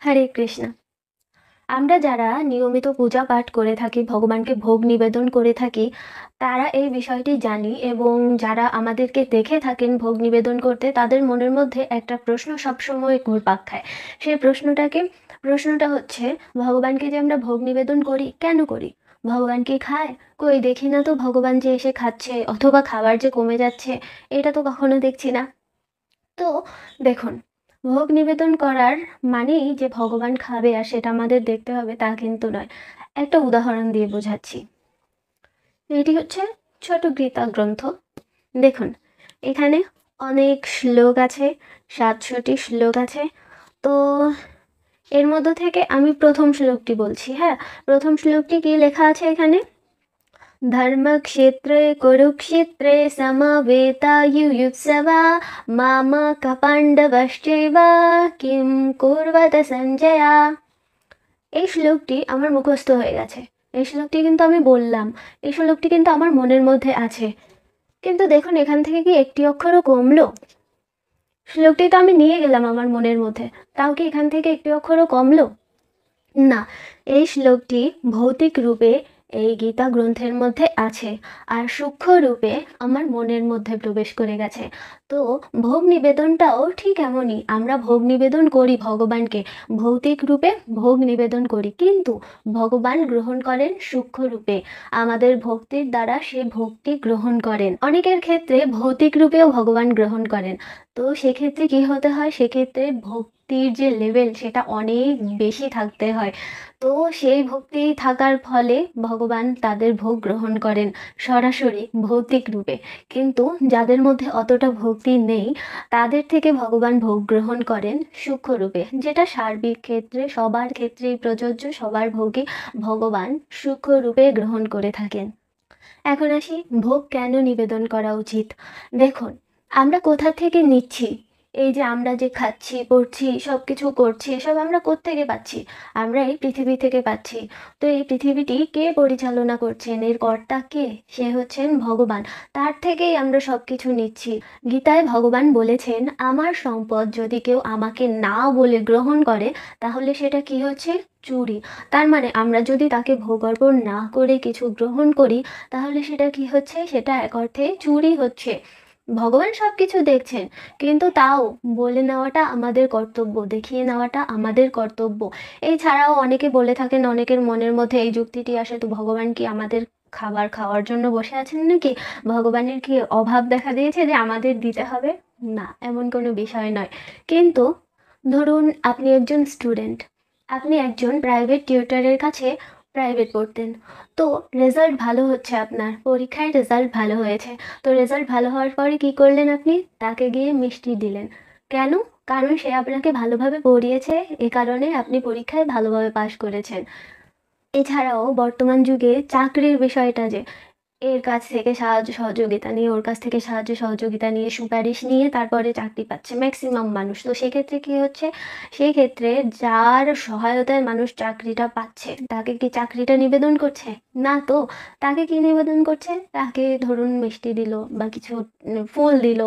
হরে কৃষ্ণ। আমরা যারা নিয়মিত পূজা পাঠ করে থাকি, ভগবানকে ভোগ নিবেদন করে থাকি, তারা এই বিষয়টি জানি এবং যারা আমাদেরকে দেখে থাকেন ভোগ নিবেদন করতে, তাদের মনের মধ্যে একটা প্রশ্ন সবসময় ঘুরপাক খায়। সেই প্রশ্নটা হচ্ছে, ভগবানকে যে আমরা ভোগ নিবেদন করি, কেন করি? ভগবান কি খায়? কই দেখি না তো ভগবান যে এসে খাচ্ছে, অথবা খাবার যে কমে যাচ্ছে, এটা তো কখনো দেখছি না। তো দেখুন, ভোগ নিবেদন করার মানেই যে ভগবান খাবে আর সেটা আমাদের দেখতে হবে তা কিন্তু নয়। একটা উদাহরণ দিয়ে বোঝাচ্ছি। এটি হচ্ছে ছোট গীতা গ্রন্থ। দেখুন, এখানে অনেক শ্লোক আছে, 700টি শ্লোক আছে। তো এর মধ্য থেকে আমি প্রথম শ্লোকটি বলছি। হ্যাঁ, প্রথম শ্লোকটি কি লেখা আছে এখানে? ধর্মক্ষেত্রে কুরুক্ষেত্রে সমবেতাयुयुत्सवा मामकपाण्डवश्चैव কিং কুর্বত সঞ্জয়া। এই শ্লোকটি আমার মুখস্থ হয়ে গেছে। এই শ্লোকটি কিন্তু আমি বললাম। এই শ্লোকটি কিন্তু আমার মনের মধ্যে আছে। কিন্তু দেখুন, এখান থেকে কি একটি অক্ষরও কমলো? শ্লোকটি তো আমি নিয়ে গেলাম আমার মনের মধ্যে, তাও কি এখান থেকে একটি অক্ষরও কমলো? না। এই শ্লোকটি ভৌতিক রূপে এই গীতা গ্রন্থের মধ্যে আছে, আর সূক্ষ্ম রূপে আমার মনের মধ্যে প্রবেশ করে গেছে। তো ভোগ নিবেদনটাও ঠিক এমনই। আমরা ভোগ নিবেদন করি ভগবানকে, ভৌতিক রূপে ভোগ নিবেদন করি, কিন্তু ভগবান গ্রহণ করেন সূক্ষ্ম রূপে। আমাদের ভক্তির দ্বারা সে ভক্তি গ্রহণ করেন। অনেকের ক্ষেত্রে ভৌতিক রূপেও ভগবান গ্রহণ করেন। তো সেক্ষেত্রে কি হতে হয়? সেক্ষেত্রে ভক্তির যে লেভেল সেটা অনেক বেশি থাকতে হয়। তো সেই ভক্তি থাকার ফলে ভগবান তাদের ভোগ গ্রহণ করেন সরাসরি ভৌতিক রূপে। কিন্তু যাদের মধ্যে অতটা ভক্তি নেই, তাদের থেকে ভগবান ভোগ গ্রহণ করেন সূক্ষ্ম রূপে, যেটা সার্বিক ক্ষেত্রে সবার ক্ষেত্রেই প্রযোজ্য। সবার ভোগই ভগবান সূক্ষ্ম রূপে গ্রহণ করে থাকেন। এখন আসি, ভোগ কেন নিবেদন করা উচিত। দেখুন, আমরা কোথা থেকে নিচ্ছি? এই যে আমরা যে খাচ্ছি, পড়ছি, সব কিছু করছি, এসব আমরা কোত্থেকে পাচ্ছি? আমরা এই পৃথিবী থেকে পাচ্ছি। তো এই পৃথিবীটি কে পরিচালনা করছেন? এর কর্তা কে? সে হচ্ছেন ভগবান। তার থেকেই আমরা সব কিছু নিচ্ছি। গীতায় ভগবান বলেছেন, আমার সম্পদ যদি কেউ আমাকে না বলে গ্রহণ করে, তাহলে সেটা কি হচ্ছে? চুরি। তার মানে আমরা যদি তাকে ভোগ অর্পণ না করে কিছু গ্রহণ করি, তাহলে সেটা কি হচ্ছে? সেটা এক অর্থে চুরি হচ্ছে। ভগবান সবকিছু দেখছেন, কিন্তু তাও বলে নেওয়াটা আমাদের কর্তব্য, দেখিয়ে নেওয়াটা আমাদের কর্তব্য। এছাড়াও অনেকে বলে থাকেন, অনেকের মনের মধ্যে এই যুক্তিটি আসে, তো ভগবান কি আমাদের খাবার খাওয়ার জন্য বসে আছেন নাকি? ভগবানের কি অভাব দেখা দিয়েছে যে আমাদের দিতে হবে? না, এমন কোনো বিষয় নয়। কিন্তু ধরুন, আপনি একজন স্টুডেন্ট, আপনি একজন প্রাইভেট টিউটরের কাছে প্রাইভেট পড়তেন। তো রেজাল্ট ভালো হচ্ছে, আপনার পরীক্ষায় রেজাল্ট ভালো হয়েছে। তো রেজাল্ট ভালো হওয়ার পরে কি করলেন আপনি? তাকে গিয়ে মিষ্টি দিলেন। কেন? কারণ সে আপনাকে ভালোভাবে পড়িয়েছে, এ কারণে আপনি পরীক্ষায় ভালোভাবে পাশ করেছেন। এছাড়াও বর্তমান যুগে চাকরির বিষয়টা যে, এর কাছ থেকে সাহায্য সহযোগিতা নিয়ে, ওর কাছ থেকে সাহায্য সহযোগিতা নিয়ে, সুপারিশ নিয়ে তারপরে চাকরি পাচ্ছে ম্যাক্সিমাম মানুষ। তো সেক্ষেত্রে কি হচ্ছে? সেই ক্ষেত্রে যার সহায়তায় মানুষ চাকরিটা পাচ্ছে, তাকে কি চাকরিটা নিবেদন করছে? না তো। তাকে কি নিবেদন করছে? তাকে ধরুন মিষ্টি দিল বা কিছু ফুল দিল,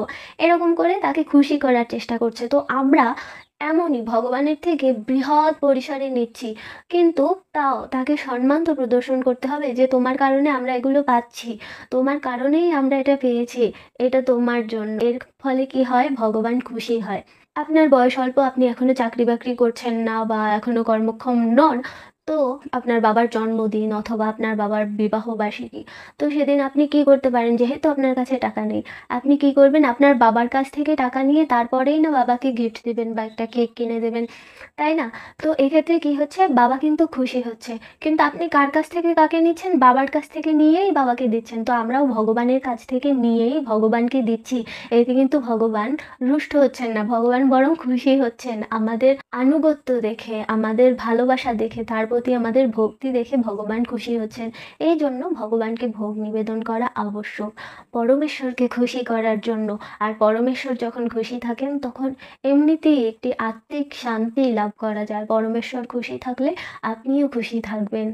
এরকম করে তাকে খুশি করার চেষ্টা করছে। তো আমরা এমনই ভগবানের থেকে বৃহৎ পরিসরে নিচ্ছি, কিন্তু তাও তাকে সম্মান তো প্রদর্শন করতে হবে যে তোমার কারণে আমরা এগুলো পাচ্ছি, তোমার কারণেই আমরা এটা পেয়েছি, এটা তোমার জন্য। এর ফলে কি হয়? ভগবান খুশি হয়। আপনার বয়স অল্প, আপনি এখনো চাকরি বাকরি করছেন না বা এখনো কর্মক্ষম নন। তো আপনার বাবার জন্মদিন অথবা আপনার বাবার বিবাহ বার্ষিকী, তো সেদিন আপনি কি করতে পারেন? যেহেতু আপনার কাছে টাকা নেই, আপনি কি করবেন? আপনার বাবার কাছ থেকে টাকা নিয়ে তারপরেই না বাবাকে গিফট দেবেন বা একটা কেক কিনে দেবেন, তাই না? তো এক্ষেত্রে কি হচ্ছে? বাবা কিন্তু খুশি হচ্ছে। কিন্তু আপনি কার কাছ থেকে কাকে নিচ্ছেন? বাবার কাছ থেকে নিয়েই বাবাকে দিচ্ছেন। তো আমরাও ভগবানের কাছ থেকে নিয়েই ভগবানকে দিচ্ছি। এতে কিন্তু ভগবান রুষ্ট হচ্ছেন না, ভগবান বরং খুশি হচ্ছেন। আমাদের আনুগত্য দেখে, আমাদের ভালোবাসা দেখে, তার প্রতি আমাদের ভক্তি দেখে ভগবান খুশি হচ্ছেন। এই জন্য ভগবানকে ভোগ নিবেদন করা আবশ্যক, পরমেশ্বরকে খুশি করার জন্য। আর পরমেশ্বর যখন খুশি থাকেন, তখন এমনিতেই একটি আত্মিক শান্তি লাভ করা যায়। পরমেশ্বর খুশি থাকলে আপনিও খুশি থাকবেন।